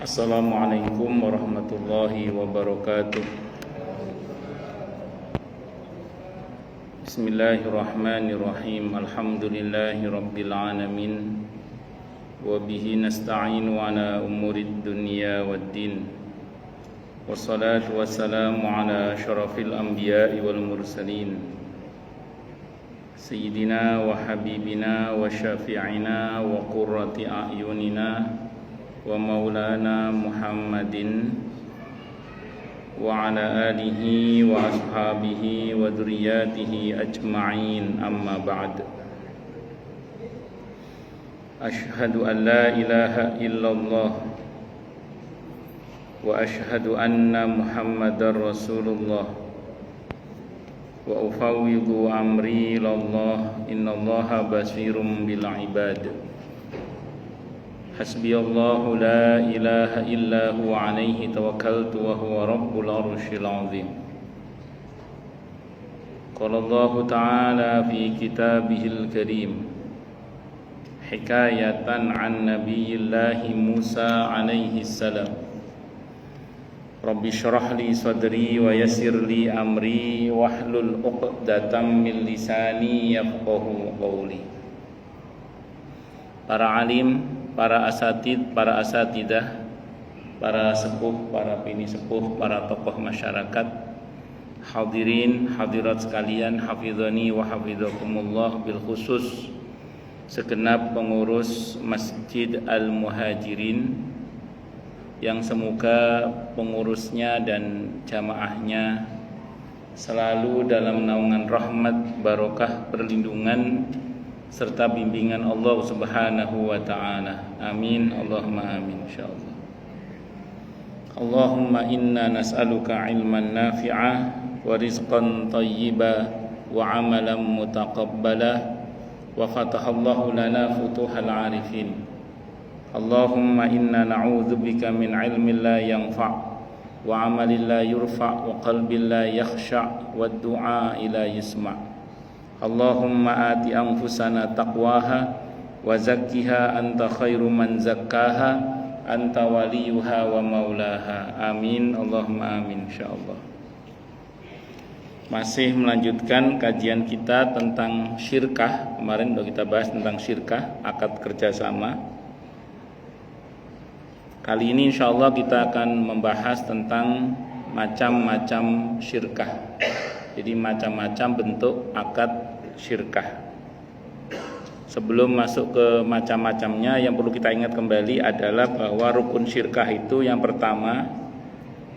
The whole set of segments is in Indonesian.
Assalamualaikum warahmatullahi wabarakatuh. Bismillahirrahmanirrahim. Alhamdulillahi rabbil alamin. Wa bihi nasta'inu ala umurid dunya waddin. Wassalatu wassalamu ala asyrafil anbiya'i wal mursalin, Sayyidina wa habibina wa syafi'ina wa qurrati a'yunina wa maulana Muhammadin wa ala alihi wa ashabihi wa dzurriyyatihi ajma'in, amma ba'd. Asyhadu an la ilaha illallah wa asyhadu anna Muhammadar Rasulullah wa ufawwidu amri ilallah, innallaha basirum bil ibad. Hasbiyallahu la ilaha illa huwa alaihi tawakkaltu wa huwa rabbul arsyil azim. Qala Allahu ta'ala fi kitabihil karim hikayatan an nabiyillahi Musa alaihi salam. Rabbi syrah li sadri wa yassir li amri wahlul 'uqdatam min lisani yafqahu qawli. Para alim, para asatid, para asatidah, para sepuh, para bini sepuh, para tokoh masyarakat, hadirin, hadirat sekalian, hafizani wa hafizakumullah, bil khusus segenap pengurus Masjid Al-Muhajirin yang semoga pengurusnya dan jamaahnya selalu dalam naungan rahmat, barokah, perlindungan serta bimbingan Allah Subhanahu wa ta'ala. Amin, Allahumma amin, insyaallah. Allahumma inna nas'aluka ilman nafi'ah wa rizqan thayyiba wa amalan mutaqabbala wa fatahallahu lana futuhal arifin. Allahumma inna na'udzubika min ilmin la yanfa' wa amalin la yurfa' wa qalbin la yakhsha' wa du'a ila yasma'. Allahumma ati anfusana taqwaha wa zakkiha anta khairu man zakkaha anta waliyuha wa maulaha. Amin, Allahumma amin, insyaallah. Masih melanjutkan kajian kita tentang syirkah. Kemarin sudah kita bahas tentang syirkah, akad kerjasama. Kali ini insyaallah kita akan membahas tentang macam-macam syirkah. Jadi macam-macam bentuk akad syirkah. Sebelum masuk ke macam-macamnya, yang perlu kita ingat kembali adalah bahwa rukun syirkah itu yang pertama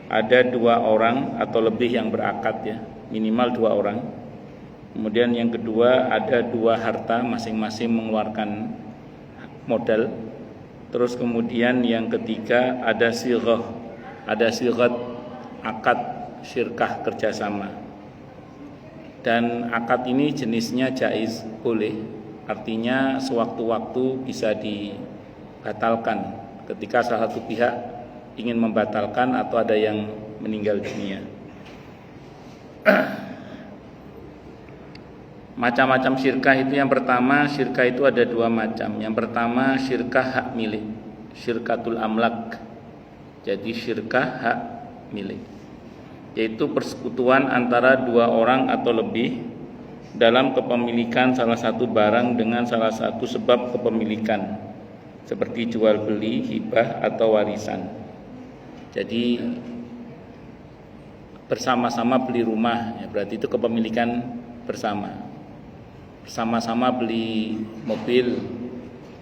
ada 2 orang atau lebih yang berakad, ya, minimal 2 orang. Kemudian yang kedua ada 2 harta, masing-masing mengeluarkan modal. Terus kemudian yang ketiga ada sighat akad syirkah kerjasama. Dan akad ini jenisnya jaiz, boleh. Artinya sewaktu-waktu bisa dibatalkan ketika salah satu pihak ingin membatalkan atau ada yang meninggal dunia. Macam-macam syirkah itu, yang pertama, syirkah itu ada 2 macam. Yang pertama syirkah hak milik, syirkatul amlak. Jadi syirkah hak milik, yaitu persekutuan antara 2 orang atau lebih dalam kepemilikan salah satu barang dengan salah satu sebab kepemilikan, seperti jual beli, hibah atau warisan. Jadi bersama-sama beli rumah, ya, berarti itu kepemilikan bersama. Bersama-sama beli mobil,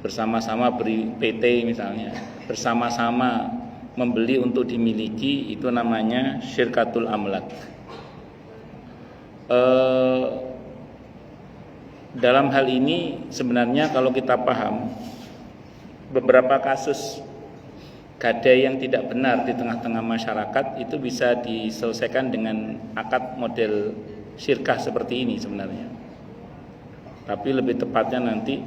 bersama-sama beli PT misalnya, bersama-sama membeli untuk dimiliki, itu namanya syirkatul amlak. Dalam hal ini sebenarnya kalau kita paham, beberapa kasus gadai yang tidak benar di tengah-tengah masyarakat itu bisa diselesaikan dengan akad model syirkah seperti ini sebenarnya. Tapi lebih tepatnya nanti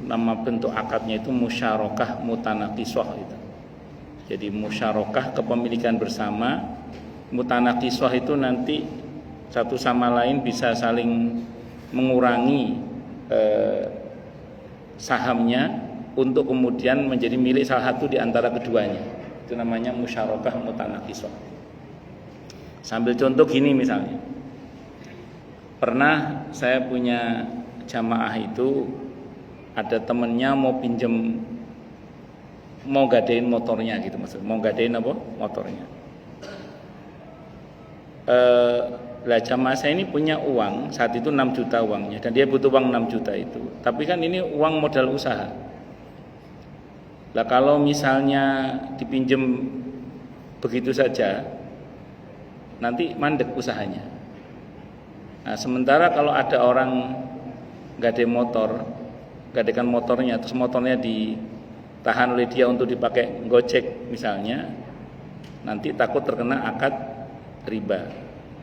nama bentuk akadnya itu musyarakah mutanaqisah itu. Jadi musyarakah kepemilikan bersama, mutanaqisah itu nanti satu sama lain bisa saling mengurangi sahamnya untuk kemudian menjadi milik salah satu di antara keduanya. Itu namanya musyarakah mutanaqisah. Sambil contoh gini misalnya, pernah saya punya jamaah itu ada temennya mau pinjem, mau gadein motornya gitu, maksudnya mau gadein apa? Motornya. Lah jamaah saya ini punya uang saat itu 6 juta uangnya, dan dia butuh uang 6 juta itu. Tapi kan ini uang modal usaha. Lah kalau misalnya dipinjem begitu saja, nanti mandek usahanya. Nah, sementara kalau ada orang gade motor, gadekan motornya, terus motornya ditahan oleh dia untuk dipakai gojek misalnya, nanti takut terkena akad riba.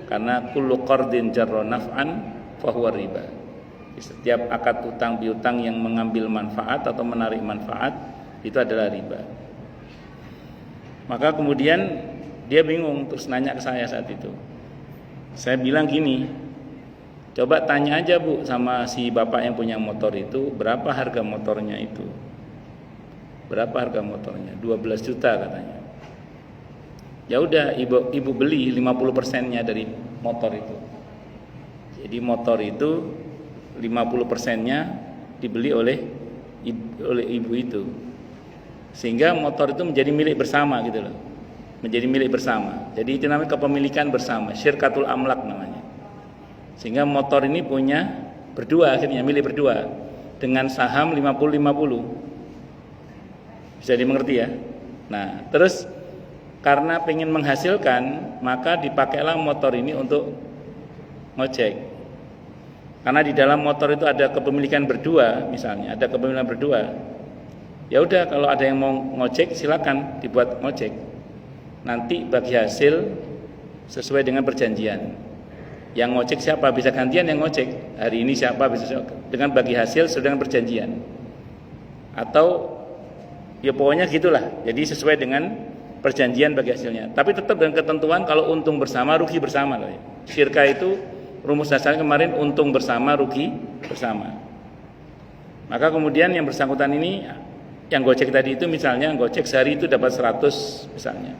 Karena kullu qardin jarra naf'an fahuwa riba. Setiap akad utang piutang yang mengambil manfaat atau menarik manfaat itu adalah riba. Maka kemudian dia bingung, terus nanya ke saya saat itu. Saya bilang gini, coba tanya aja Bu sama si bapak yang punya motor itu, berapa harga motornya itu? Berapa harga motornya? 12 juta katanya. Ya udah, ibu beli 50%-nya dari motor itu. Jadi motor itu 50%-nya dibeli oleh ibu itu. Sehingga motor itu menjadi milik bersama gitu loh. Menjadi milik bersama. Jadi itu namanya kepemilikan bersama, syirkatul amlak namanya. Sehingga motor ini punya berdua, akhirnya milik berdua dengan saham 50-50. Bisa dimengerti ya? Nah, terus karena pengen menghasilkan, maka dipakailah motor ini untuk ngojek. Karena di dalam motor itu ada kepemilikan berdua, misalnya ada kepemilikan berdua. Ya udah, kalau ada yang mau ngojek silakan dibuat ngojek. Nanti bagi hasil sesuai dengan perjanjian. Yang ngojek siapa, bisa gantian yang ngojek. Hari ini siapa bisa dengan bagi hasil sesuai dengan perjanjian. Atau ya pokoknya gitulah. Jadi sesuai dengan perjanjian bagi hasilnya. Tapi tetap dengan ketentuan kalau untung bersama, rugi bersama loh ya. Syirka itu rumus dasarnya kemarin untung bersama, rugi bersama. Maka kemudian yang bersangkutan ini, yang gojek tadi itu misalnya gojek sehari itu dapat 100 misalnya.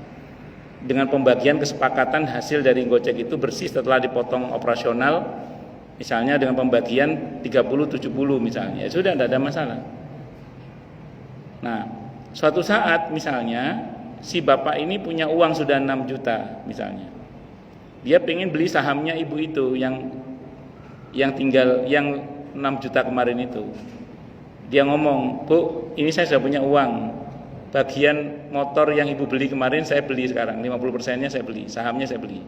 Dengan pembagian kesepakatan hasil dari gojek itu bersih setelah dipotong operasional, misalnya dengan pembagian 30-70 misalnya, ya sudah, tidak ada masalah. Nah, suatu saat misalnya si bapak ini punya uang sudah 6 juta misalnya. Dia pengen beli sahamnya ibu itu yang tinggal yang 6 juta kemarin itu. Dia ngomong, Bu, ini saya sudah punya uang. Bagian motor yang ibu beli kemarin saya beli sekarang, 50%-nya saya beli, sahamnya saya beli.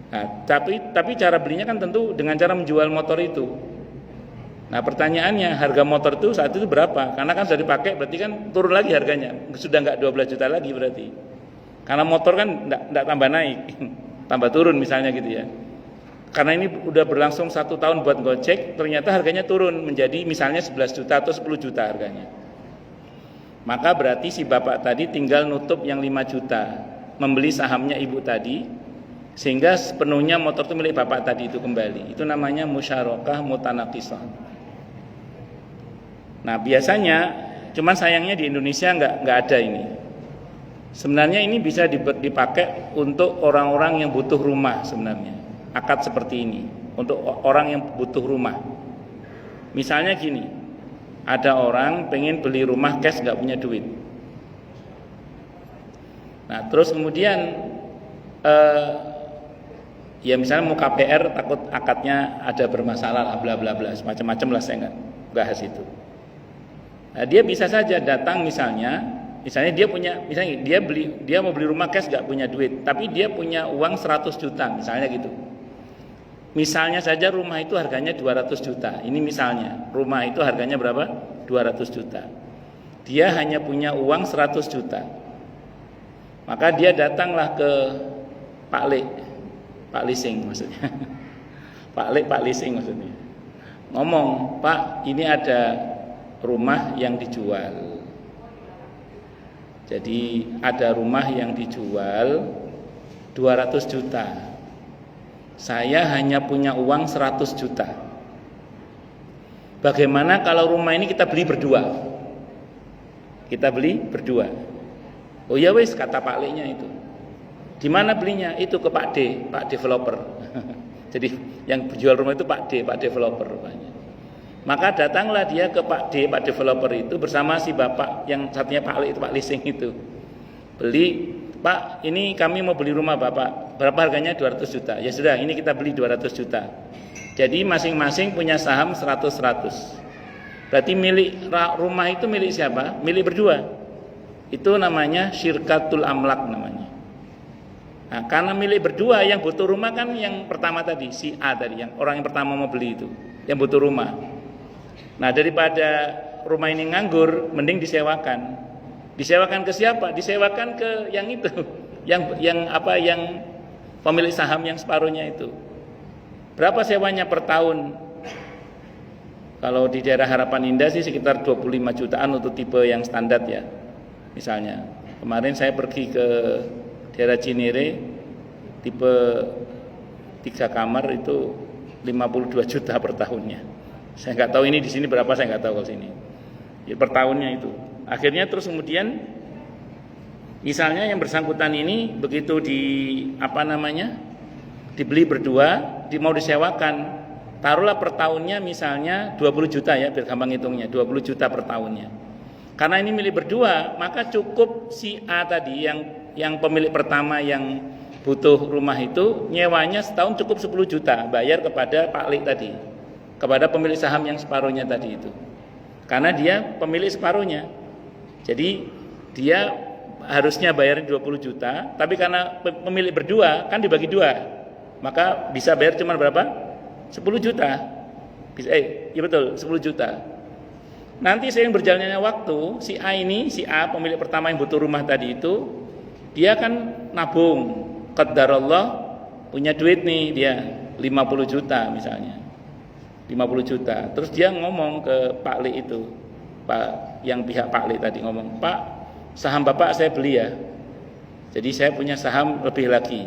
Nah, tapi cara belinya kan tentu dengan cara menjual motor itu. Nah, pertanyaannya, harga motor itu saat itu berapa? Karena kan sudah dipakai, berarti kan turun lagi harganya. Sudah enggak 12 juta lagi berarti. Karena motor kan enggak tambah naik, tambah turun misalnya gitu ya. Karena ini udah berlangsung 1 tahun buat gojek, ternyata harganya turun menjadi misalnya 11 juta atau 10 juta harganya. Maka berarti si bapak tadi tinggal nutup yang 5 juta, membeli sahamnya ibu tadi, sehingga sepenuhnya motor itu milik bapak tadi itu kembali. Itu namanya musyarakah mutanaqisah. Nah, biasanya, cuman sayangnya di Indonesia nggak ada ini. Sebenarnya ini bisa dipakai untuk orang-orang yang butuh rumah sebenarnya. Akad seperti ini untuk orang yang butuh rumah. Misalnya gini, ada orang pengen beli rumah cash nggak punya duit. Nah, terus kemudian ya misalnya mau KPR takut akadnya ada bermasalah, bla bla bla, macam-macam lah, saya nggak bahas itu. Nah, dia bisa saja datang misalnya dia mau beli rumah cash nggak punya duit, tapi dia punya uang 100 juta misalnya gitu. Misalnya saja rumah itu harganya 200 juta. Ini misalnya rumah itu harganya berapa? 200 juta. Dia hanya punya uang 100 juta. Maka dia datanglah ke Pak Lising maksudnya. Pak Lising maksudnya. Ngomong, Pak, ini ada rumah yang dijual. Jadi ada rumah yang dijual 200 juta. Saya hanya punya uang 100 juta. Bagaimana kalau rumah ini kita beli berdua? Kita beli berdua. Oh ya wis, kata Pak Leknya itu. Di mana belinya? Itu ke Pak D, Pak developer. Jadi yang jual rumah itu Pak D, Pak developer rupanya. Maka datanglah dia ke Pak D, Pak developer itu bersama si bapak yang satunya Pak Lek itu, Pak Lising itu. Beli, Pak, ini kami mau beli rumah Bapak. Berapa harganya? 200 juta. Ya sudah, ini kita beli 200 juta. Jadi masing-masing punya saham 100-100. Berarti milik rumah itu milik siapa? Milik berdua. Itu namanya syirkatul amlak namanya. Nah, karena milik berdua, yang butuh rumah kan yang pertama tadi, si A tadi, yang orang yang pertama mau beli itu, yang butuh rumah. Nah, daripada rumah ini nganggur, mending disewakan. Disewakan ke siapa? Disewakan ke yang itu, yang pemilik saham yang separuhnya itu. Berapa sewanya per tahun? Kalau di daerah Harapan Indah sih sekitar 25 jutaan untuk tipe yang standar ya. Misalnya, kemarin saya pergi ke daerah Cinere, tipe 3 kamar itu 52 juta per tahunnya. Saya nggak tahu ini di sini berapa, saya nggak tahu kalau sini. Ya, per tahunnya itu. Akhirnya terus kemudian, misalnya yang bersangkutan ini begitu dibeli berdua, mau disewakan, taruhlah per tahunnya misalnya 20 juta ya, biar gampang hitungnya, 20 juta per tahunnya. Karena ini milik berdua, maka cukup si A tadi yang pemilik pertama yang butuh rumah itu, nyewanya setahun cukup 10 juta, bayar kepada Pak Lek tadi, kepada pemilik saham yang separuhnya tadi itu. Karena dia pemilik separuhnya. Jadi dia harusnya bayarin 20 juta, tapi karena pemilik berdua kan dibagi dua. Maka bisa bayar cuma berapa? 10 juta. Bisa, iya betul, 10 juta. Nanti seiring berjalannya waktu, si A pemilik pertama yang butuh rumah tadi itu, dia kan nabung. Qadarullah punya duit nih dia 50 juta misalnya. 50 juta. Terus dia ngomong ke Pak Lek itu, yang pihak Pak Lek tadi ngomong, "Pak, saham Bapak saya beli ya. Jadi saya punya saham lebih lagi."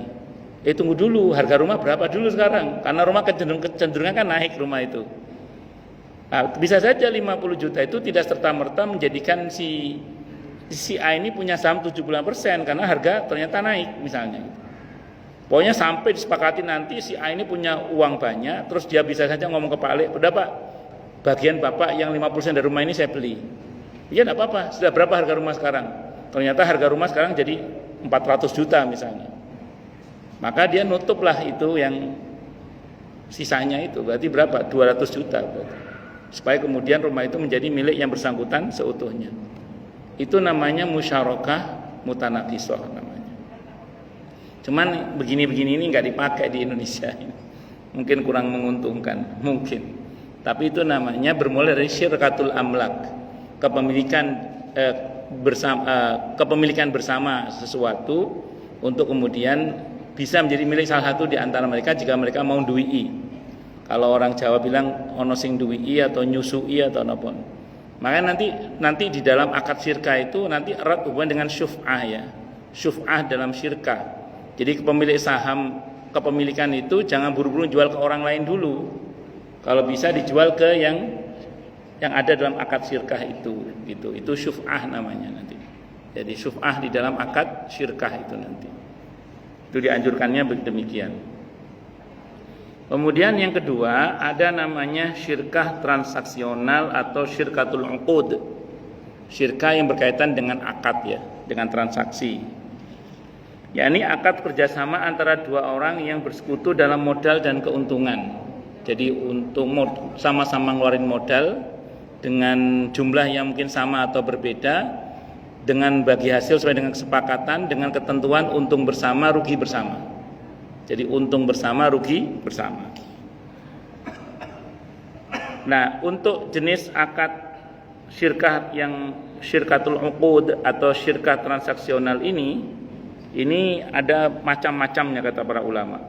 Tunggu dulu, harga rumah berapa dulu sekarang? Karena rumah kecenderungan kan naik rumah itu. Nah, bisa saja 50 juta itu tidak serta-merta menjadikan si A ini punya saham 70% karena harga ternyata naik misalnya. Pokoknya sampai disepakati nanti si A ini punya uang banyak, terus dia bisa saja ngomong ke Pak Lek, "Udah Pak, bagian Bapak yang 50% dari rumah ini saya beli." Iya enggak apa-apa, sudah berapa harga rumah sekarang? Ternyata harga rumah sekarang jadi 400 juta misalnya. Maka dia nutuplah itu yang sisanya itu, berarti berapa? 200 juta berarti. Supaya kemudian rumah itu menjadi milik yang bersangkutan seutuhnya. Itu namanya musyarakah mutanaqisah namanya. Cuman begini-begini ini nggak dipakai di Indonesia ini. Mungkin kurang menguntungkan, mungkin. Tapi itu namanya bermula dari syirkatul amlak, kepemilikan bersama sesuatu untuk kemudian bisa menjadi milik salah satu di antara mereka jika mereka mau duwi'i. Kalau orang Jawa bilang ono sing duwi'i atau nyusui atau napa. Maka nanti di dalam akad syirkah itu nanti erat hubungan dengan syuf'ah ya. Syuf'ah dalam syirkah. Jadi pemilik saham kepemilikan itu jangan buru-buru jual ke orang lain dulu. Kalau bisa dijual ke yang ada dalam akad syirkah itu gitu. Itu syuf'ah namanya nanti. Jadi syuf'ah di dalam akad syirkah itu nanti. Itu dianjurkannya demikian. Kemudian yang kedua ada namanya syirkah transaksional atau syirkatul uqud. Syirkah yang berkaitan dengan akad ya, dengan transaksi. Yakni akad kerjasama antara dua orang yang bersekutu dalam modal dan keuntungan. Jadi untuk sama-sama ngeluarin modal dengan jumlah yang mungkin sama atau berbeda, dengan bagi hasil sesuai dengan kesepakatan, dengan ketentuan untung bersama, rugi bersama. Jadi untung bersama, rugi bersama. Nah, untuk jenis akad syirkah yang syirkatul uqud atau syirkah transaksional ini ada macam-macamnya kata para ulama.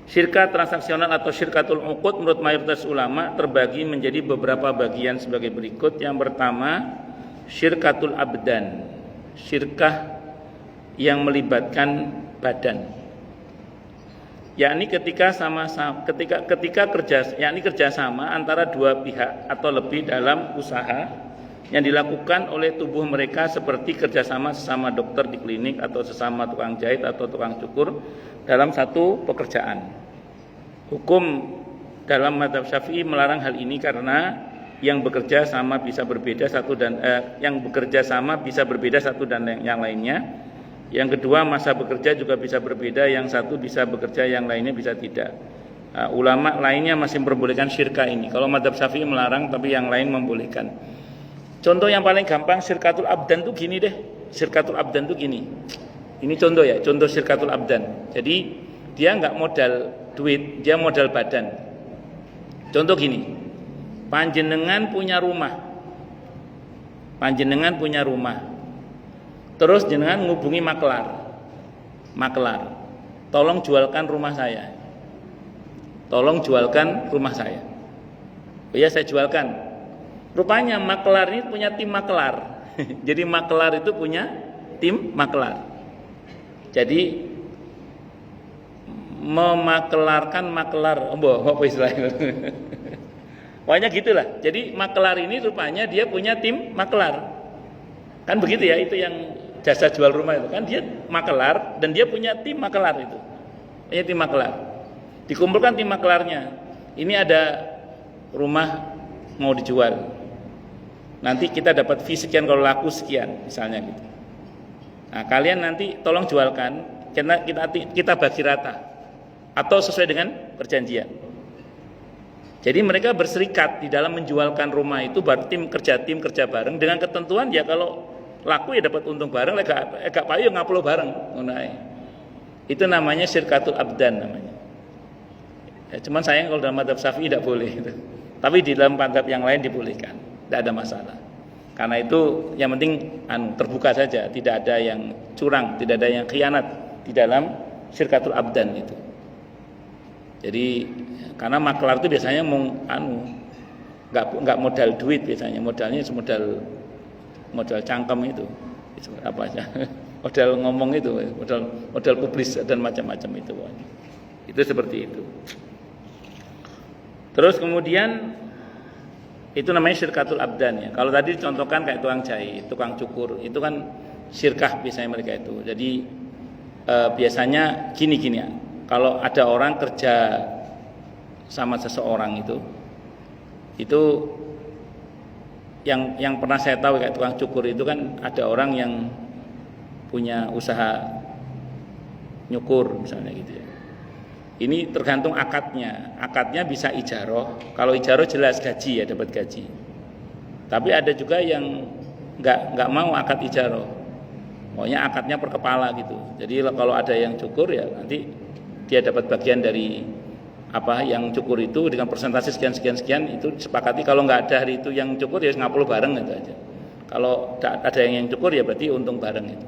Syirkah transaksional atau syirkatul uqud menurut mayoritas ulama terbagi menjadi beberapa bagian sebagai berikut. Yang pertama, syirkatul abdan, syirkah yang melibatkan badan. yakni ketika kerjasama antara dua pihak atau lebih dalam usaha yang dilakukan oleh tubuh mereka seperti kerjasama sesama dokter di klinik atau sesama tukang jahit atau tukang cukur dalam satu pekerjaan. Hukum dalam mazhab Syafi'i melarang hal ini karena yang bekerja sama bisa berbeda satu dan yang lainnya. Yang kedua, masa bekerja juga bisa berbeda, yang satu bisa bekerja, yang lainnya bisa tidak. Ulama lainnya masih memperbolehkan syirkah ini. Kalau mazhab Syafi'i melarang, tapi yang lain membolehkan. Contoh yang paling gampang syirkatul abdan tuh gini deh. Syirkatul abdan tuh gini. Ini contoh ya, contoh syirkatul abdan. Jadi dia nggak modal duit, dia modal badan. Contoh gini. Panjenengan punya rumah. Terus jenengan ngubungi maklar. Tolong jualkan rumah saya. Oh ya, saya jualkan. Rupanya maklar ini punya tim maklar. Jadi maklar itu punya tim maklar. Jadi memaklarkan maklar. Apa istilahnya? Pokoknya gitulah. Jadi maklar ini rupanya dia punya tim maklar. Kan begitu ya, itu yang jasa jual rumah itu. Kan dia maklar dan dia punya tim maklar itu. Punya tim maklar. Dikumpulkan tim maklarnya. Ini ada rumah mau dijual. Nanti kita dapat fee sekian kalau laku sekian, misalnya gitu. Nah, kalian nanti tolong jualkan, kita bagi rata atau sesuai dengan perjanjian. Jadi mereka berserikat di dalam menjualkan rumah itu, tim kerja bareng dengan ketentuan ya kalau laku ya dapat untung bareng, gak payu ngaplo bareng. Itu namanya syirkatul abdan namanya. Ya, cuman sayang kalau dalam mazhab Syafi'i tidak boleh itu. Tapi di dalam mazhab yang lain dibolehkan, tidak ada masalah. Karena itu yang penting terbuka saja, tidak ada yang curang, tidak ada yang khianat di dalam syirkatul abdan itu. Jadi karena maklar itu biasanya nggak modal duit, biasanya modalnya modal cangkem itu apa aja, modal ngomong itu, modal publis dan macam-macam itu seperti itu. Terus kemudian itu namanya syirkatul abdan ya. Kalau tadi dicontohkan kayak tukang jahit, tukang cukur, itu kan syirkah biasanya mereka itu. Jadi biasanya gini ya. Kalau ada orang kerja sama seseorang itu yang pernah saya tahu kayak tukang cukur itu kan ada orang yang punya usaha nyukur misalnya gitu ya. Ini tergantung akadnya. Akadnya bisa ijaroh. Kalau ijaroh jelas gaji ya, dapat gaji. Tapi ada juga yang nggak mau akad ijaroh. Pokoknya akadnya per kepala gitu. Jadi kalau ada yang cukur ya nanti dia dapat bagian dari apa yang cukur itu dengan persentase sekian itu disepakati. Kalau nggak ada hari itu yang cukur ya ngapul bareng itu aja. Kalau ada yang cukur ya berarti untung bareng itu.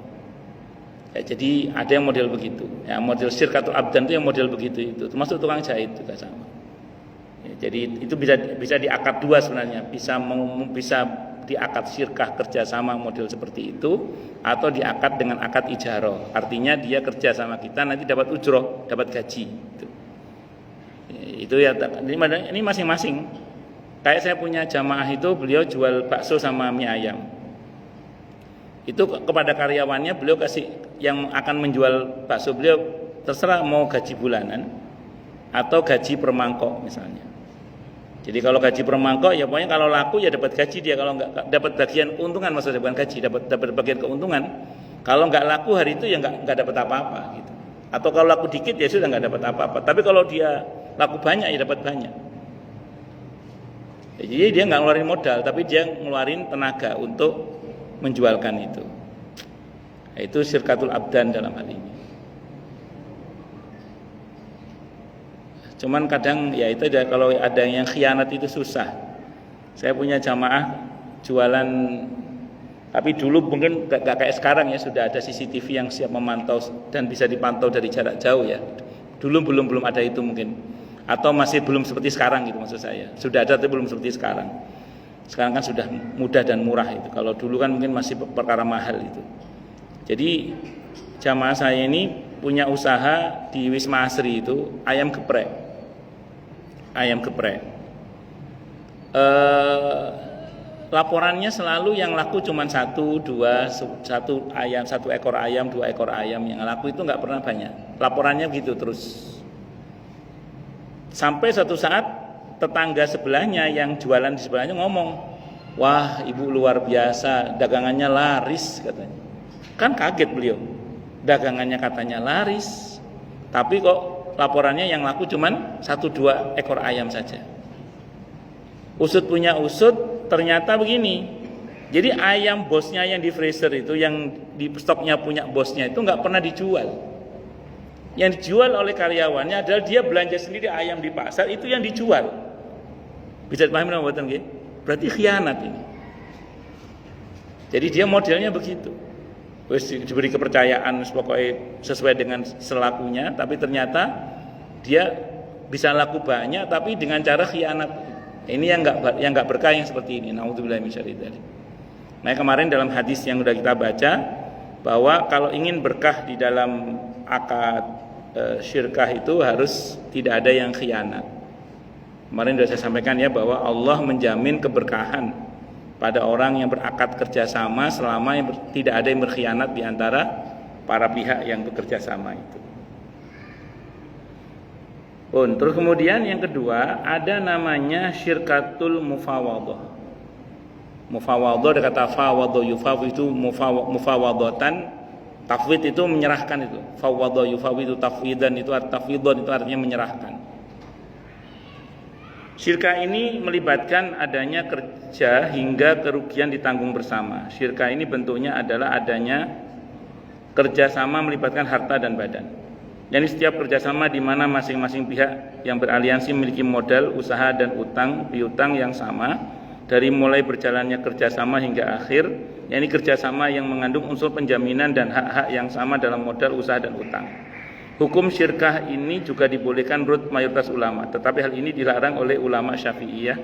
Ya, jadi ada yang model begitu. Ya, model syirkatul abdan itu yang model begitu itu. Termasuk tukang jahit juga sama. Ya, jadi itu bisa diakad dua sebenarnya. Bisa diakad syirkah kerjasama model seperti itu, atau diakad dengan akad ijaroh. Artinya dia kerja sama kita nanti dapat ujroh, dapat gaji. Itu ya. Ini masing-masing. Kayak saya punya jamaah itu, beliau jual bakso sama mie ayam. Itu kepada karyawannya beliau kasih, yang akan menjual bakso beliau terserah mau gaji bulanan atau gaji per mangkok misalnya. Jadi kalau gaji per mangkok ya pokoknya kalau laku ya dapat gaji dia, kalau nggak dapat bagian keuntungan, maksudnya bukan gaji, dapat bagian keuntungan. Kalau nggak laku hari itu ya nggak dapat apa-apa gitu. Atau kalau laku dikit ya sudah nggak dapat apa-apa. Tapi kalau dia laku banyak ya dapat banyak. Jadi dia nggak ngeluarin modal, tapi dia ngeluarin tenaga untuk menjualkan itu. Itu syirkatul abdan dalam hal ini. Cuman kadang ya itu kalau ada yang khianat itu susah. Saya punya jamaah jualan, tapi dulu mungkin gak kayak sekarang ya, sudah ada CCTV yang siap memantau dan bisa dipantau dari jarak jauh ya. Dulu belum ada itu mungkin, atau masih belum seperti sekarang gitu maksud saya. Sudah ada tapi belum seperti sekarang. Sekarang kan sudah mudah dan murah itu. Kalau dulu kan mungkin masih perkara mahal itu. Jadi jamaah saya ini punya usaha di Wisma Asri itu ayam geprek. Laporannya selalu yang laku cuma satu ekor ayam, 2 ekor ayam. Yang laku itu nggak pernah banyak. Laporannya gitu terus. Sampai suatu saat tetangga sebelahnya yang jualan di sebelahnya ngomong, wah ibu luar biasa, dagangannya laris katanya. Kan kaget beliau, dagangannya katanya laris, tapi kok laporannya yang laku cuman 1-2 ekor ayam saja. Usut punya usut, ternyata begini. Jadi ayam bosnya yang di freezer itu, yang di stoknya punya bosnya itu nggak pernah dijual. Yang dijual oleh karyawannya adalah dia belanja sendiri ayam di pasar, itu yang dijual. Bisa dipahami nggak buatan nggih? Berarti khianat ini. Jadi dia modelnya begitu. Wis diberi kepercayaan pokoknya sesuai dengan selakunya, tapi ternyata dia bisa laku banyak tapi dengan cara khianat. Ini yang enggak berkah yang seperti ini. Nauzubillahi min syarri dzalik. Nah, kemarin dalam hadis yang sudah kita baca bahwa kalau ingin berkah di dalam akad syirkah itu harus tidak ada yang khianat. Kemarin sudah saya sampaikan ya bahwa Allah menjamin keberkahan pada orang yang berakad kerjasama selama tidak ada yang berkhianat di antara para pihak yang bekerja sama itu. Terus kemudian yang kedua ada namanya syirkatul mufawadah. Mufawadah ada kata fawadha yufawidu mufawadatan. Tafwid itu menyerahkan itu. Fawadha yufawidu tafwidan itu tafwidon itu artinya menyerahkan. Syirkah ini melibatkan adanya kerja hingga kerugian ditanggung bersama. Syirkah ini bentuknya adalah adanya kerjasama melibatkan harta dan badan. Yani setiap kerjasama di mana masing-masing pihak yang beraliansi memiliki modal, usaha dan piutang yang sama dari mulai berjalannya kerjasama hingga akhir. Yani kerjasama yang mengandung unsur penjaminan dan hak-hak yang sama dalam modal, usaha dan utang. Hukum syirkah ini juga dibolehkan menurut mayoritas ulama, tetapi hal ini dilarang oleh ulama Syafi'iyah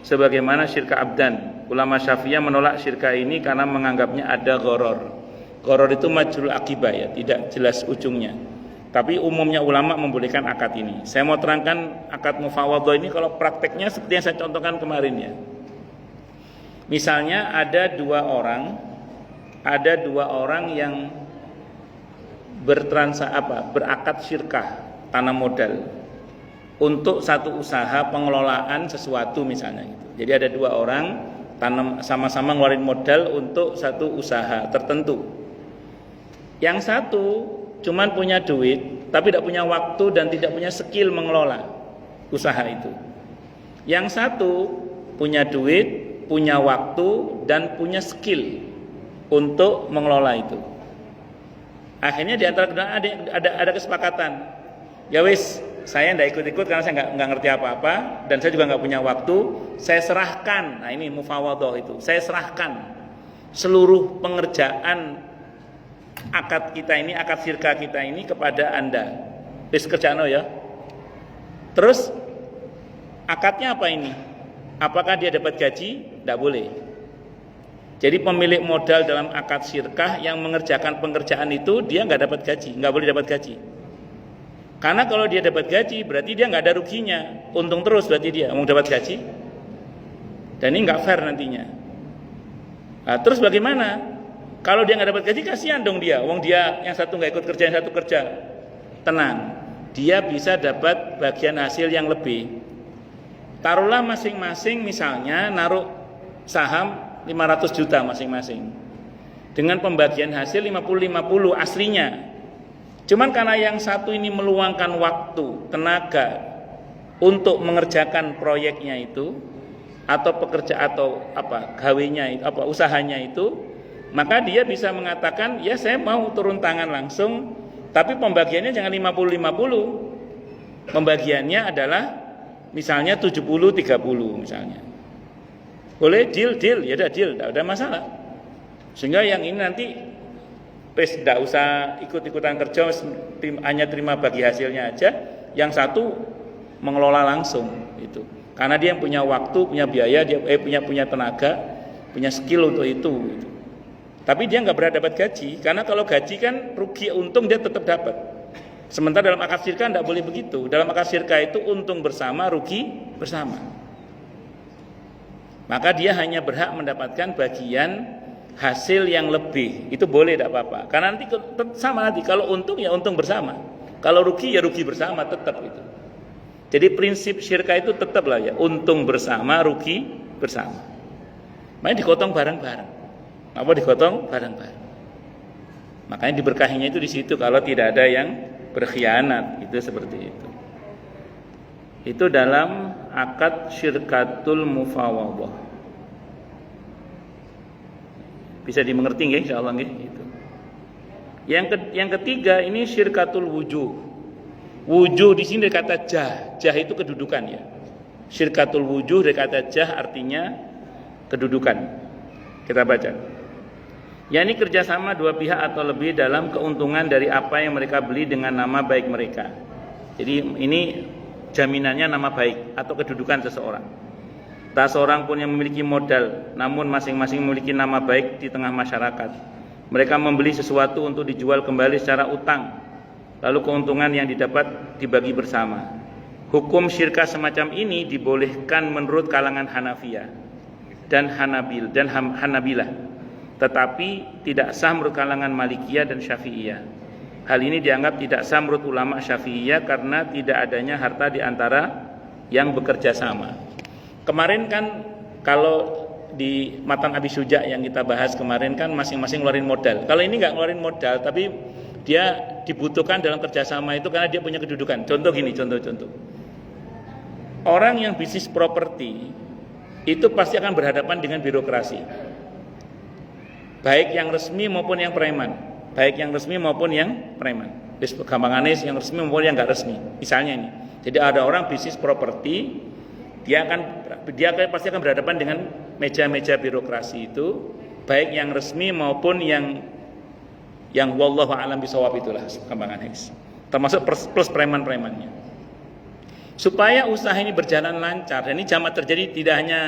sebagaimana syirkah abdan. Ulama Syafi'iyah menolak syirkah ini karena menganggapnya ada gharar. Gharar itu majrul akibah ya, tidak jelas ujungnya. Tapi umumnya ulama membolehkan akad ini. Saya mau terangkan akad mufawadhah ini kalau prakteknya seperti yang saya contohkan kemarin ya. Misalnya ada dua orang yang berakad syirkah tanam modal untuk satu usaha pengelolaan sesuatu misalnya gitu. Jadi ada 2 orang sama-sama ngeluarin modal untuk satu usaha tertentu. Yang satu cuman punya duit tapi tidak punya waktu dan tidak punya skill mengelola usaha itu. Yang satu punya duit, punya waktu dan punya skill untuk mengelola itu. Akhirnya di antara kedua ada kesepakatan. Ya wis, saya tidak ikut-ikut karena saya nggak ngerti apa-apa dan saya juga nggak punya waktu. Saya serahkan. Nah ini mufawadhah itu. Saya serahkan seluruh pengerjaan akad kita ini, akad syirkah kita ini kepada Anda. Wis kerjaan ya. Terus akadnya apa ini? Apakah dia dapat gaji? Tidak boleh. Jadi pemilik modal dalam akad syirkah yang mengerjakan pengerjaan itu dia nggak dapat gaji, nggak boleh dapat gaji. Karena kalau dia dapat gaji berarti dia nggak ada ruginya, untung terus berarti dia mau dapat gaji. Dan ini nggak fair nantinya. Nah, terus bagaimana? Kalau dia nggak dapat gaji kasihan dong dia, wong dia yang satu nggak ikut kerja, yang satu kerja. Tenang, dia bisa dapat bagian hasil yang lebih. Taruhlah masing-masing misalnya naruh saham 500 juta masing-masing dengan pembagian hasil 50-50 aslinya. Cuman karena yang satu ini meluangkan waktu, tenaga untuk mengerjakan proyeknya itu atau gawenya itu, usahanya itu, maka dia bisa mengatakan, ya saya mau turun tangan langsung, tapi pembagiannya jangan 50-50. Pembagiannya adalah misalnya 70-30 misalnya. Boleh deal, ya udah deal, tidak ada masalah. Sehingga yang ini nanti tidak usah ikut-ikutan kerja, hanya terima bagi hasilnya aja. Yang satu mengelola langsung itu. Karena dia yang punya waktu, punya biaya, dia punya tenaga, punya skill untuk itu. Gitu. Tapi dia nggak berhak dapat gaji, karena kalau gaji kan rugi untung dia tetap dapat. Sementara dalam akad syirkah tidak boleh begitu. Dalam akad syirkah itu untung bersama, rugi bersama. Maka dia hanya berhak mendapatkan bagian hasil yang lebih. Itu boleh, tidak apa-apa. Karena nanti sama nanti. Kalau untung ya untung bersama. Kalau rugi ya rugi bersama, tetap itu. Jadi prinsip syirkah itu tetaplah ya, untung bersama, rugi bersama. Makanya digotong bareng-bareng. Apa digotong bareng-bareng? Makanya diberkahinya itu di situ kalau tidak ada yang berkhianat, itu seperti itu. Itu dalam akad syirkatul mufawadah. Bisa dimengerti nggih insyaallah nggih gitu. Yang ketiga ini syirkatul wujuh. Wujuh di sini dari kata jah. Jah itu kedudukan ya. Syirkatul wujuh dari kata jah artinya kedudukan. Kita baca. yakni kerjasama dua pihak atau lebih dalam keuntungan dari apa yang mereka beli dengan nama baik mereka. Jadi ini jaminannya nama baik atau kedudukan seseorang. Tak seorang pun yang memiliki modal, namun masing-masing memiliki nama baik di tengah masyarakat. Mereka membeli sesuatu untuk dijual kembali secara utang, lalu keuntungan yang didapat dibagi bersama. Hukum syirkah semacam ini dibolehkan menurut kalangan Hanafiyah dan Hanabilah, tetapi tidak sah menurut kalangan Malikiyah dan Syafi'iyah. Hal ini dianggap tidak sah menurut ulama Syafi'iyah karena tidak adanya harta di antara yang bekerja sama. Kemarin kan kalau di Matan Abi Syuja yang kita bahas kemarin kan masing-masing ngeluarin modal. Kalau ini nggak ngeluarin modal, tapi dia dibutuhkan dalam kerjasama itu karena dia punya kedudukan. Contoh gini, contoh. Orang yang bisnis properti itu pasti akan berhadapan dengan birokrasi. Baik yang resmi maupun yang preman. Gampangannya yang resmi maupun yang nggak resmi. Misalnya ini. Jadi ada orang bisnis properti, dia pasti akan berhadapan dengan meja-meja birokrasi itu, baik yang resmi maupun yang wallahu a'lam bishawab itulah gampangannya. Termasuk plus preman-premannya. Supaya usaha ini berjalan lancar, dan ini jamak terjadi tidak hanya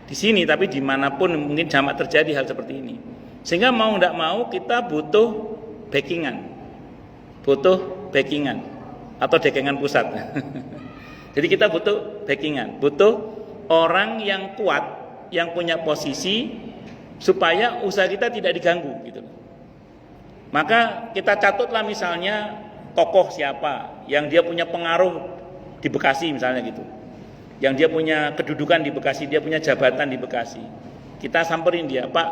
di sini tapi dimanapun mungkin jamak terjadi hal seperti ini. Sehingga mau tidak mau kita butuh backingan atau dekengan pusat. Jadi kita butuh backingan, butuh orang yang kuat, yang punya posisi supaya usaha kita tidak diganggu gitu. Maka kita catutlah misalnya tokoh siapa yang dia punya pengaruh di Bekasi misalnya gitu. Yang dia punya kedudukan di Bekasi, dia punya jabatan di Bekasi. Kita samperin dia, "Pak,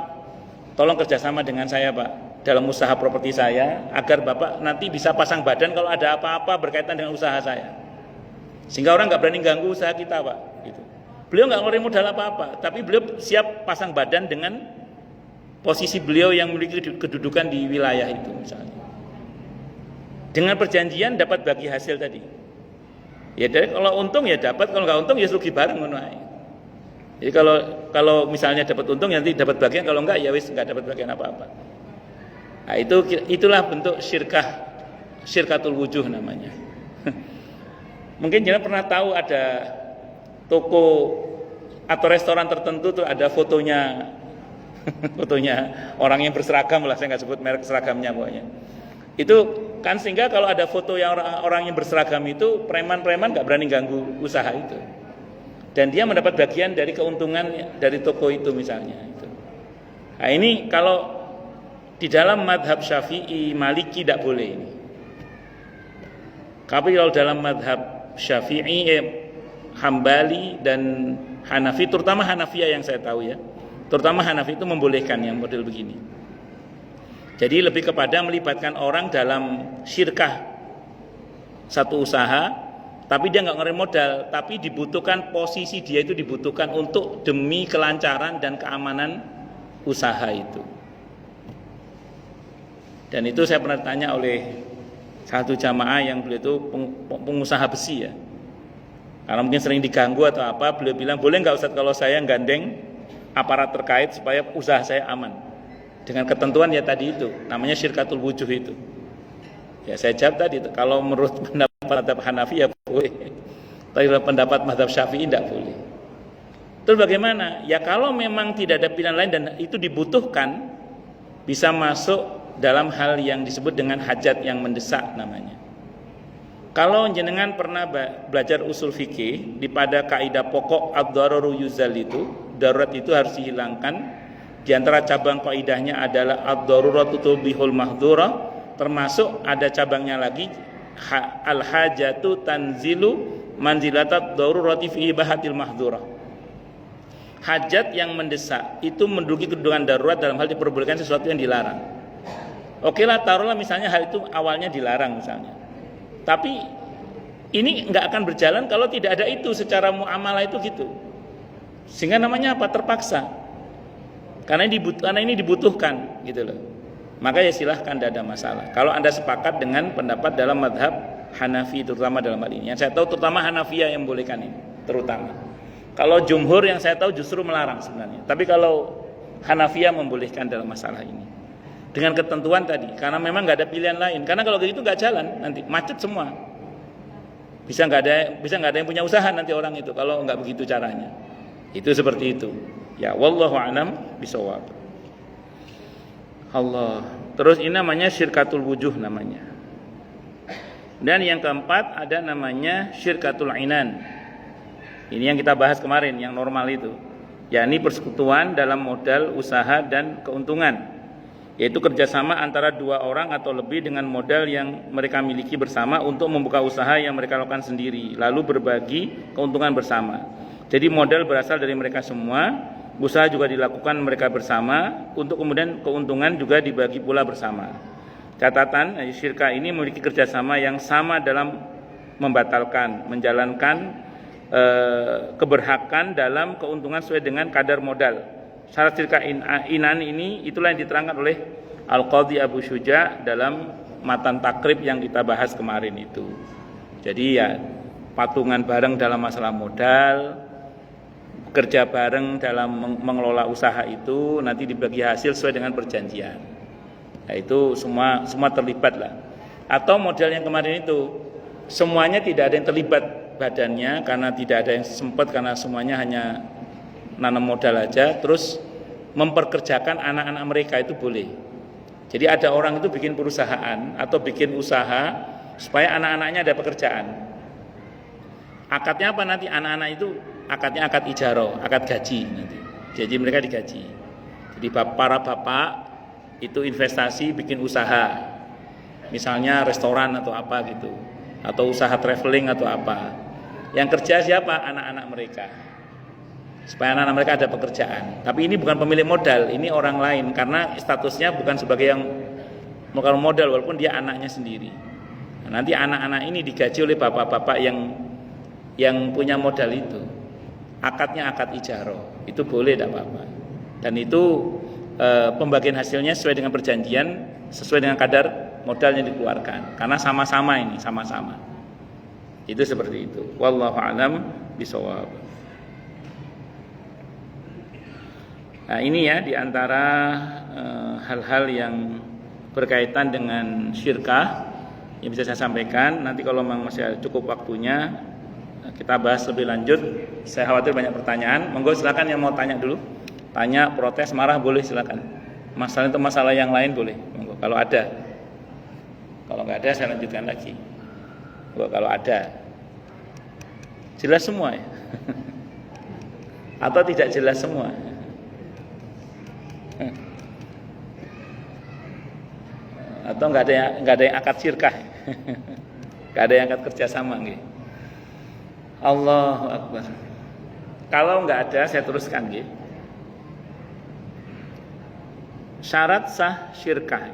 tolong kerjasama dengan saya, Pak, dalam usaha properti saya agar Bapak nanti bisa pasang badan kalau ada apa-apa berkaitan dengan usaha saya. Sehingga orang nggak berani ganggu usaha kita, Pak." Gitu. Beliau nggak ngeluarin modal apa-apa, tapi beliau siap pasang badan dengan posisi beliau yang memiliki kedudukan di wilayah itu misalnya. Dengan perjanjian dapat bagi hasil tadi. Ya dari kalau untung ya dapat, kalau nggak untung ya rugi bareng ngono ae. Jadi kalau misalnya dapat untung ya nanti dapat bagian, kalau enggak ya wis nggak dapat bagian apa-apa. Nah, itulah bentuk syirkatul wujuh namanya. Mungkin jangan pernah tahu ada toko atau restoran tertentu tuh ada fotonya orang yang berseragam lah, saya nggak sebut merek seragamnya pokoknya. Itu kan sehingga kalau ada foto yang orang yang berseragam itu preman-preman nggak berani ganggu usaha itu. Dan dia mendapat bagian dari keuntungan dari toko itu misalnya itu. Nah, ini kalau di dalam madhab Syafi'i, Maliki tidak boleh ini. Tapi kalau dalam madhab Syafi'i, Hambali dan Hanafi, terutama Hanafiyah yang saya tahu ya, terutama Hanafi itu membolehkan yang model begini. Jadi lebih kepada melibatkan orang dalam syirkah satu usaha, tapi dia nggak ngeluarin modal, tapi dibutuhkan posisi dia itu dibutuhkan untuk demi kelancaran dan keamanan usaha itu. Dan itu saya pernah ditanya oleh satu jamaah yang beliau itu pengusaha besi ya. Karena mungkin sering diganggu atau apa, beliau bilang, "Boleh nggak Ustaz kalau saya gandeng aparat terkait supaya usaha saya aman?" Dengan ketentuan ya tadi itu, namanya syirkatul wujuh itu. Ya saya jawab tadi, kalau menurut pendapat madhab Hanafi ya boleh. Tapi pendapat madhab Syafi'i tidak boleh. Terus bagaimana? Ya kalau memang tidak ada pilihan lain dan itu dibutuhkan, bisa masuk dalam hal yang disebut dengan hajat yang mendesak namanya. Kalau jenengan pernah belajar usul fikih, di pada kaidah pokok ad-dararu yuzal itu, darurat itu harus dihilangkan. Di antara cabang kaidahnya adalah ad-daruratu tubihul mahdhura, termasuk ada cabangnya lagi al-hajatu tanzilu manzilatat darurati fi ibahatil mahdhura. Hajat yang mendesak itu menduduki kedudukan darurat dalam hal diperbolehkan sesuatu yang dilarang. Oke lah, taruhlah misalnya hal itu awalnya dilarang misalnya. Tapi ini nggak akan berjalan kalau tidak ada itu secara muamalah itu gitu. Sehingga namanya apa? Terpaksa. Karena ini dibutuhkan gitu loh. Maka ya silahkan, tidak ada masalah. Kalau Anda sepakat dengan pendapat dalam madhab Hanafi terutama dalam hal ini. Yang saya tahu terutama Hanafiyah yang membolehkan ini terutama. Kalau jumhur yang saya tahu justru melarang sebenarnya. Tapi kalau Hanafiyah membolehkan dalam masalah ini. Dengan ketentuan tadi, karena memang nggak ada pilihan lain. Karena kalau begitu nggak jalan, nanti macet semua. Bisa nggak ada yang punya usaha nanti orang itu kalau nggak begitu caranya. Itu seperti itu. Ya, wallahu a'lam bishawab. Allah. Terus ini namanya syirkatul wujuh namanya. Dan yang keempat ada namanya syirkatul inan. Ini yang kita bahas kemarin, yang normal itu. Yakni persekutuan dalam modal usaha dan keuntungan. Yaitu kerjasama antara dua orang atau lebih dengan modal yang mereka miliki bersama untuk membuka usaha yang mereka lakukan sendiri, lalu berbagi keuntungan bersama. Jadi modal berasal dari mereka semua, usaha juga dilakukan mereka bersama, untuk kemudian keuntungan juga dibagi pula bersama. Catatan, syirkah ini memiliki kerjasama yang sama dalam membatalkan, menjalankan keberhakan dalam keuntungan sesuai dengan kadar modal. Syarat syirkah inan ini itulah yang diterangkan oleh Al-Qadhi Abu Syuja dalam matan takrib yang kita bahas kemarin itu. Jadi ya patungan bareng dalam masalah modal, kerja bareng dalam mengelola usaha itu, nanti dibagi hasil sesuai dengan perjanjian. Nah, itu semua terlibat lah. Atau model yang kemarin itu semuanya tidak ada yang terlibat badannya karena tidak ada yang sempat, karena semuanya hanya nanam modal aja, terus memperkerjakan anak-anak mereka itu boleh. Jadi ada orang itu bikin perusahaan atau bikin usaha supaya anak-anaknya ada pekerjaan. Akadnya apa nanti? Anak-anak itu akadnya akad ijaro, akad gaji nanti. Jadi mereka digaji. Jadi para bapak itu investasi bikin usaha, misalnya restoran atau apa gitu, atau usaha traveling atau apa. Yang kerja siapa? Anak-anak mereka. Supaya anak-anak mereka ada pekerjaan. Tapi ini bukan pemilik modal, ini orang lain, karena statusnya bukan sebagai yang memegang modal walaupun dia anaknya sendiri. Nah, nanti anak-anak ini digaji oleh bapak-bapak yang punya modal itu. Akadnya akad ijaro, itu boleh, tidak apa-apa. Dan itu pembagian hasilnya sesuai dengan perjanjian, sesuai dengan kadar modal yang dikeluarkan. Karena sama-sama ini, sama-sama. Itu seperti itu. Wallahu a'lam bishawab. Nah, ini ya diantara hal-hal yang berkaitan dengan syirkah yang bisa saya sampaikan. Nanti kalau memang masih cukup waktunya kita bahas lebih lanjut. Saya khawatir banyak pertanyaan. Monggo silakan yang mau tanya dulu. Tanya, protes, marah boleh silakan. Masalah itu masalah yang lain boleh. Monggo kalau ada. Kalau nggak ada saya lanjutkan lagi. Monggo kalau ada. Jelas semua ya? Atau tidak jelas semua? Atau nggak ada yang akad syirkah, nggak ada yang akad kerjasama gitu. Allahu Akbar. Kalau nggak ada saya teruskan gitu. Syarat sah syirkah.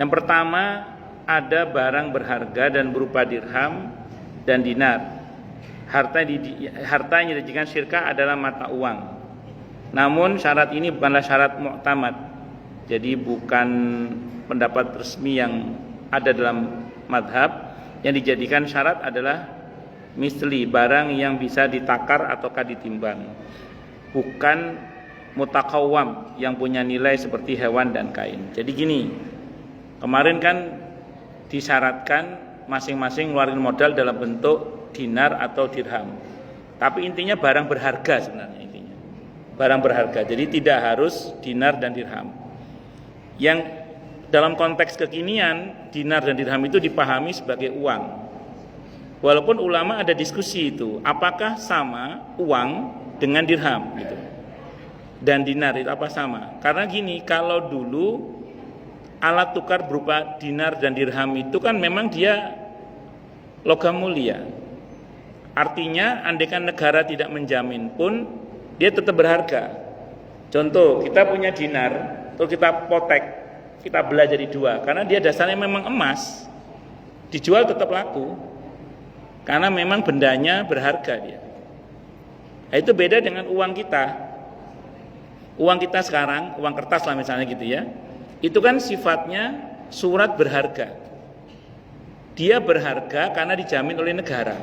Yang pertama ada barang berharga dan berupa dirham dan dinar. Harta yang dijadikan syirkah adalah mata uang. Namun syarat ini bukanlah syarat mu'tamad. Jadi bukan pendapat resmi yang ada dalam madhab. Yang dijadikan syarat adalah misli, barang yang bisa ditakar ataukah ditimbang. Bukan mutakawam yang punya nilai seperti hewan dan kain. Jadi gini, kemarin kan disyaratkan masing-masing ngeluarin modal dalam bentuk dinar atau dirham. Tapi intinya barang berharga sebenarnya intinya. Barang berharga. Jadi tidak harus dinar dan dirham. Yang dalam konteks kekinian dinar dan dirham itu dipahami sebagai uang. Walaupun ulama ada diskusi itu, apakah sama uang dengan dirham gitu. Dan dinar itu apa sama? Karena gini, kalau dulu alat tukar berupa dinar dan dirham itu kan memang dia logam mulia. Artinya andaikan negara tidak menjamin pun dia tetap berharga. Contoh, kita punya dinar, terus kita potek, kita belah jadi dua, karena dia dasarnya memang emas, dijual tetap laku, karena memang bendanya berharga dia. Nah, itu beda dengan uang kita. Uang kita sekarang, uang kertas lah misalnya gitu ya, itu kan sifatnya surat berharga. Dia berharga karena dijamin oleh negara.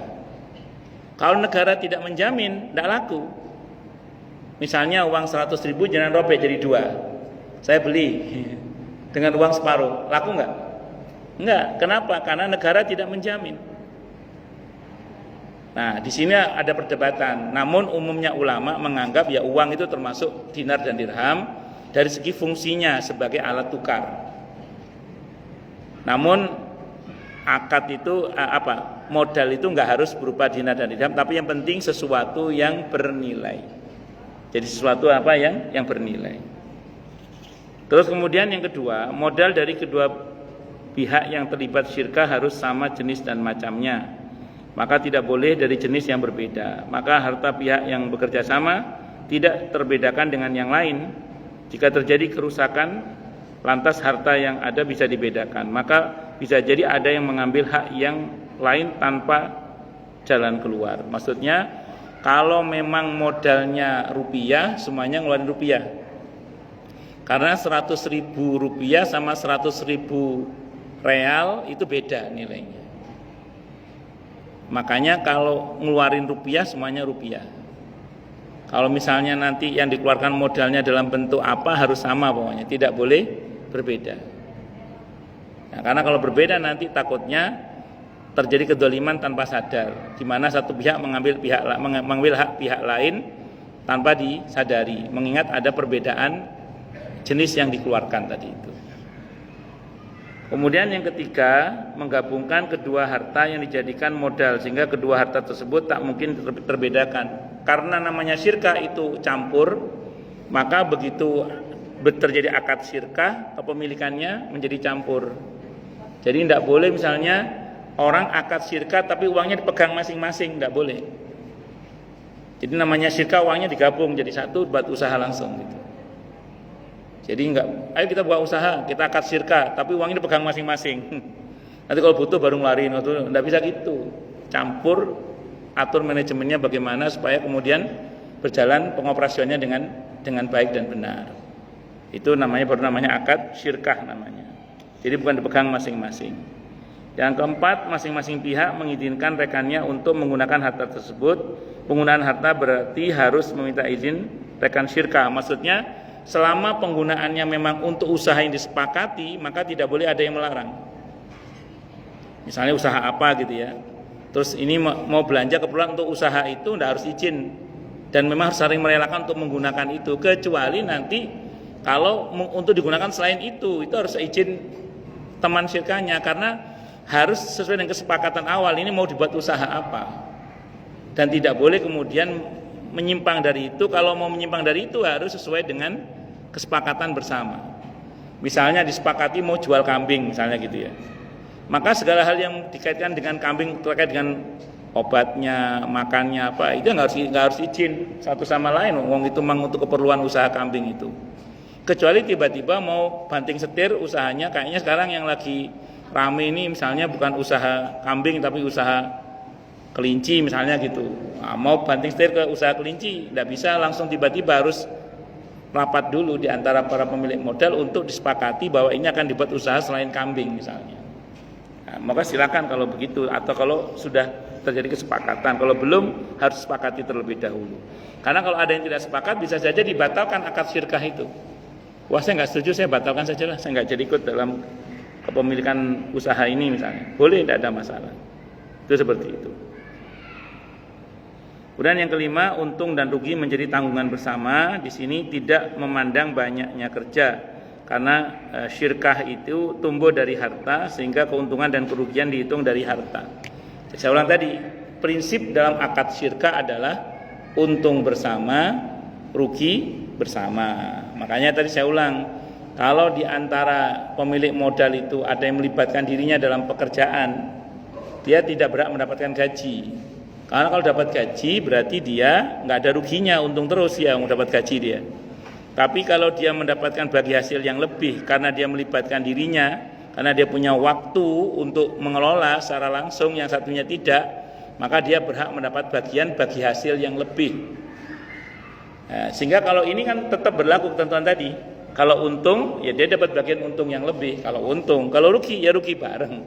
Kalau negara tidak menjamin, tidak laku. Misalnya uang 100.000 jangan robek jadi 2. Saya beli dengan uang separuh, laku enggak? Enggak. Kenapa? Karena negara tidak menjamin. Nah, di sini ada perdebatan. Namun umumnya ulama menganggap ya uang itu termasuk dinar dan dirham dari segi fungsinya sebagai alat tukar. Namun akad itu modal itu enggak harus berupa dinar dan dirham, tapi yang penting sesuatu yang bernilai. Jadi sesuatu yang bernilai. Terus kemudian yang kedua, modal dari kedua pihak yang terlibat syirkah harus sama jenis dan macamnya. Maka tidak boleh dari jenis yang berbeda. Maka harta pihak yang bekerja sama tidak terbedakan dengan yang lain. Jika terjadi kerusakan, lantas harta yang ada bisa dibedakan. Maka bisa jadi ada yang mengambil hak yang lain tanpa jalan keluar. Maksudnya kalau memang modalnya rupiah, semuanya ngeluarin rupiah. Karena 100.000 rupiah sama 100.000 real itu beda nilainya. Makanya kalau ngeluarin rupiah semuanya rupiah. Kalau misalnya nanti yang dikeluarkan modalnya dalam bentuk apa harus sama pokoknya, tidak boleh berbeda. Nah, karena kalau berbeda nanti takutnya terjadi kedzaliman tanpa sadar, di mana satu pihak mengambil hak pihak lain tanpa disadari, mengingat ada perbedaan jenis yang dikeluarkan tadi itu. Kemudian yang ketiga, menggabungkan kedua harta yang dijadikan modal sehingga kedua harta tersebut tak mungkin terbedakan. Karena namanya syirkah itu campur, maka begitu terjadi akad syirkah, kepemilikannya menjadi campur. Jadi tidak boleh misalnya orang akad syirkah tapi uangnya dipegang masing-masing, tidak boleh. Jadi namanya syirkah uangnya digabung jadi satu buat usaha langsung gitu. Jadi enggak, ayo kita buat usaha, kita akad syirkah tapi uangnya dipegang masing-masing. Nanti kalau butuh baru ngeluarin, enggak bisa gitu. Campur, atur manajemennya bagaimana supaya kemudian berjalan pengoperasionalnya dengan baik dan benar. Itu baru namanya akad syirkah namanya. Jadi bukan dipegang masing-masing. Yang keempat, masing-masing pihak mengizinkan rekannya untuk menggunakan harta tersebut. Penggunaan harta berarti harus meminta izin rekan syirkah. Maksudnya selama penggunaannya memang untuk usaha yang disepakati, maka tidak boleh ada yang melarang. Misalnya usaha apa gitu ya, terus ini mau belanja keperluan untuk usaha itu tidak harus izin, dan memang harus saling merelakan untuk menggunakan itu, kecuali nanti kalau untuk digunakan selain itu harus izin teman syirkahnya, karena harus sesuai dengan kesepakatan awal ini mau dibuat usaha apa, dan tidak boleh kemudian menyimpang dari itu. Kalau mau menyimpang dari itu harus sesuai dengan kesepakatan bersama. Misalnya disepakati mau jual kambing misalnya gitu ya, maka segala hal yang dikaitkan dengan kambing terkait dengan obatnya, makannya apa, itu nggak harus izin satu sama lain. Wong itu memang untuk keperluan usaha kambing itu. Kecuali tiba-tiba mau banting setir usahanya, kayaknya sekarang yang lagi rame ini misalnya bukan usaha kambing tapi usaha kelinci misalnya gitu. Nah, mau banting setir ke usaha kelinci, tidak bisa langsung tiba-tiba, harus rapat dulu di antara para pemilik modal untuk disepakati bahwa ini akan dibuat usaha selain kambing misalnya. Nah, maka silakan kalau begitu, atau kalau sudah terjadi kesepakatan. Kalau belum harus sepakati terlebih dahulu. Karena kalau ada yang tidak sepakat bisa saja dibatalkan akad syirkah itu. Wah, saya nggak setuju, saya batalkan saja lah, saya nggak jadi ikut dalam kepemilikan usaha ini misalnya. Boleh, tidak ada masalah. Itu seperti itu. Kemudian yang kelima, untung dan rugi menjadi tanggungan bersama. Di sini tidak memandang banyaknya kerja, Karena syirkah itu tumbuh dari harta, sehingga keuntungan dan kerugian dihitung dari harta. Saya ulang tadi, prinsip dalam akad syirkah adalah untung bersama, rugi bersama. Makanya tadi saya ulang, kalau di antara pemilik modal itu ada yang melibatkan dirinya dalam pekerjaan, dia tidak berhak mendapatkan gaji. Karena kalau dapat gaji berarti dia nggak ada ruginya, untung terus ya mendapat gaji dia. Tapi kalau dia mendapatkan bagi hasil yang lebih karena dia melibatkan dirinya, karena dia punya waktu untuk mengelola secara langsung, yang satunya tidak, maka dia berhak mendapat bagian bagi hasil yang lebih. Nah, sehingga kalau ini kan tetap berlaku ketentuan tadi. Kalau untung ya dia dapat bagian untung yang lebih. Kalau untung, kalau rugi ya rugi bareng.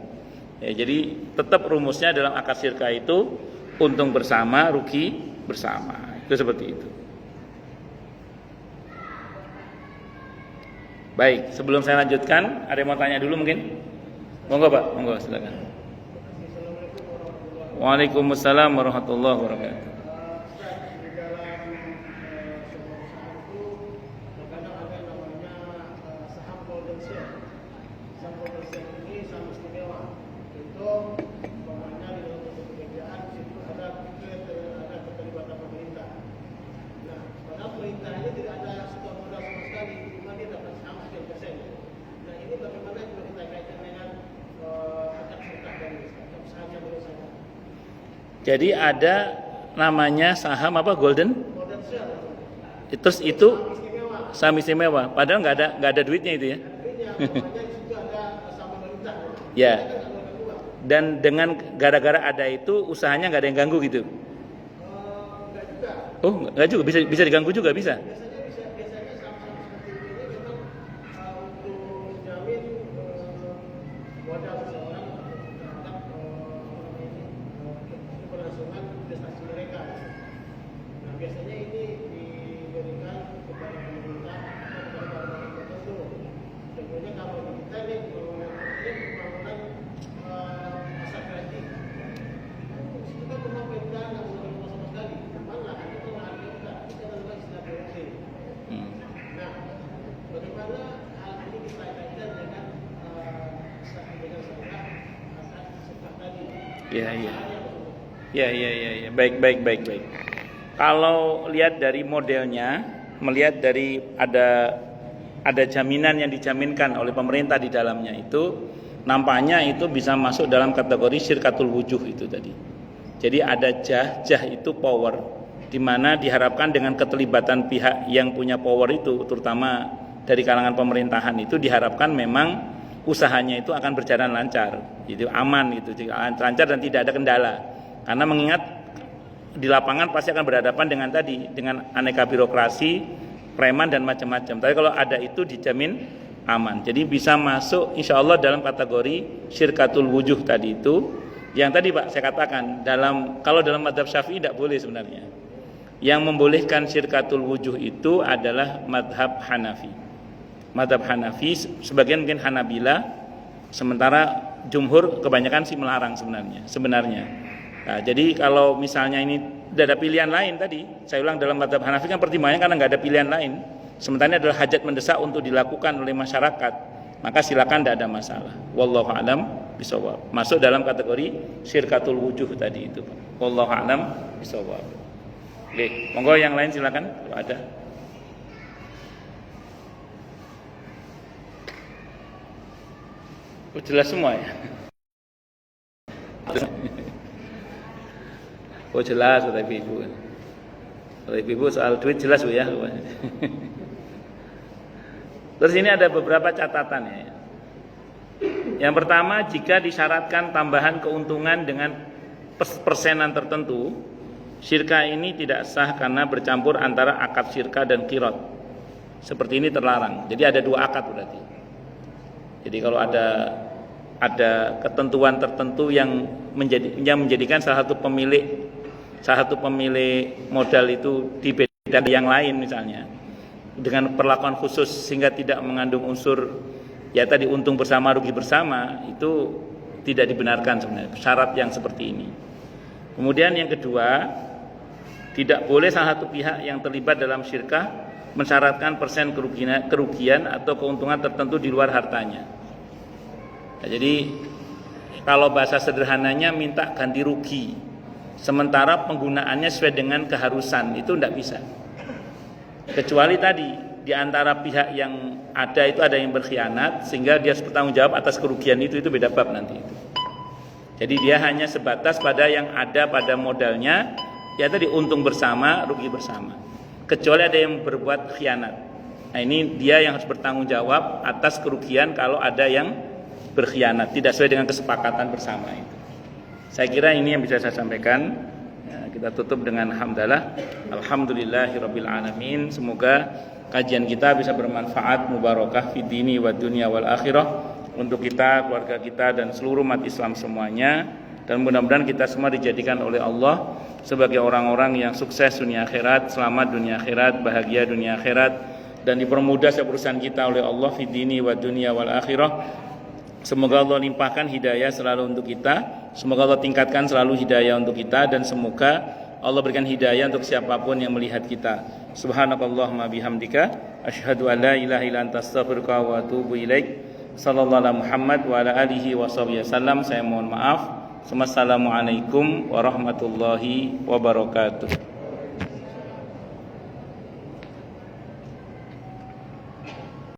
Ya, jadi tetap rumusnya dalam akad syirkah itu untung bersama, rugi bersama. Itu seperti itu. Baik, sebelum saya lanjutkan, ada yang mau tanya dulu mungkin? Monggo Pak, monggo silakan. Waalaikumsalam warahmatullahi wabarakatuh. Jadi ada namanya saham apa golden? Terus itu saham istimewa. Padahal nggak ada duitnya itu ya. Ya. Dan dengan gara-gara ada itu usahanya nggak ada yang ganggu gitu. Oh nggak juga, bisa diganggu juga bisa. Ya. Baik. Kalau lihat dari modelnya, melihat dari ada jaminan yang dijaminkan oleh pemerintah di dalamnya itu, nampaknya itu bisa masuk dalam kategori syirkatul wujuh itu tadi. Jadi ada jah itu power, di mana diharapkan dengan keterlibatan pihak yang punya power itu, terutama dari kalangan pemerintahan itu, diharapkan memang usahanya itu akan berjalan lancar, itu aman gitu, lancar dan tidak ada kendala. Karena mengingat di lapangan pasti akan berhadapan dengan aneka birokrasi, preman dan macam-macam. Tapi kalau ada itu dijamin aman. Jadi bisa masuk insya Allah dalam kategori syirkatul wujuh tadi itu. Yang tadi Pak saya katakan, kalau dalam mazhab Syafi'i tidak boleh sebenarnya. Yang membolehkan syirkatul wujuh itu adalah mazhab Hanafi. Mazhab Hanafi, sebagian mungkin Hanabila, sementara jumhur kebanyakan sih melarang sebenarnya. Nah, jadi kalau misalnya ini tidak ada pilihan lain tadi, saya ulang, dalam mazhab Hanafi kan pertimbangannya karena nggak ada pilihan lain. Sementara ini adalah hajat mendesak untuk dilakukan oleh masyarakat, maka silakan, tidak ada masalah. Wallahu a'lam bishawab. Masuk dalam kategori syirkatul wujuh tadi itu, Pak. Wallahu a'lam bishawab. Oke, monggo yang lain silakan kalau ada. Jelas semua ya? Oh jelas, Bapak Ibu. Bapak Ibu soal duit jelas Bu ya. Terus ini ada beberapa catatan ya. Yang pertama, jika disyaratkan tambahan keuntungan dengan persenan tertentu, syirkah ini tidak sah karena bercampur antara akad syirkah dan qirad. Seperti ini terlarang. Jadi ada dua akad berarti. Jadi kalau ada ketentuan tertentu yang menjadikan salah satu pemilik modal itu dibedakan yang lain misalnya dengan perlakuan khusus sehingga tidak mengandung unsur ya tadi untung bersama rugi bersama, itu tidak dibenarkan sebenarnya syarat yang seperti ini. Kemudian yang kedua, tidak boleh salah satu pihak yang terlibat dalam syirkah mensyaratkan persen kerugian atau keuntungan tertentu di luar hartanya. Nah, jadi kalau bahasa sederhananya minta ganti rugi, sementara penggunaannya sesuai dengan keharusan, itu tidak bisa. Kecuali tadi di antara pihak yang ada itu ada yang berkhianat sehingga dia harus bertanggung jawab atas kerugian itu beda bab nanti itu. Jadi dia hanya sebatas pada yang ada pada modalnya, ya tadi untung bersama, rugi bersama. Kecuali ada yang berbuat khianat. Nah, ini dia yang harus bertanggung jawab atas kerugian kalau ada yang berkhianat, tidak sesuai dengan kesepakatan bersama itu. Saya kira ini yang bisa saya sampaikan. Ya, kita tutup dengan hamdalah. Alhamdulillahirabbil alamin. Semoga kajian kita bisa bermanfaat, mubarakah fid dini wad dunya wal akhirah untuk kita, keluarga kita dan seluruh umat Islam semuanya, dan mudah-mudahan kita semua dijadikan oleh Allah sebagai orang-orang yang sukses dunia akhirat, selamat dunia akhirat, bahagia dunia akhirat, dan dipermudah setiap urusan kita oleh Allah fid dini wad dunya wal akhirah. Semoga Allah limpahkan hidayah selalu untuk kita, semoga Allah tingkatkan selalu hidayah untuk kita, dan semoga Allah berikan hidayah untuk siapapun yang melihat kita. Subhanakallahumma bihamdika asyhadu an la ilaha illa anta astaghfiruka wa atubu ilaik. Sallallahu alaihi Muhammad wa ala alihi wasallam. Saya mohon maaf. Wassalamualaikum warahmatullahi wabarakatuh.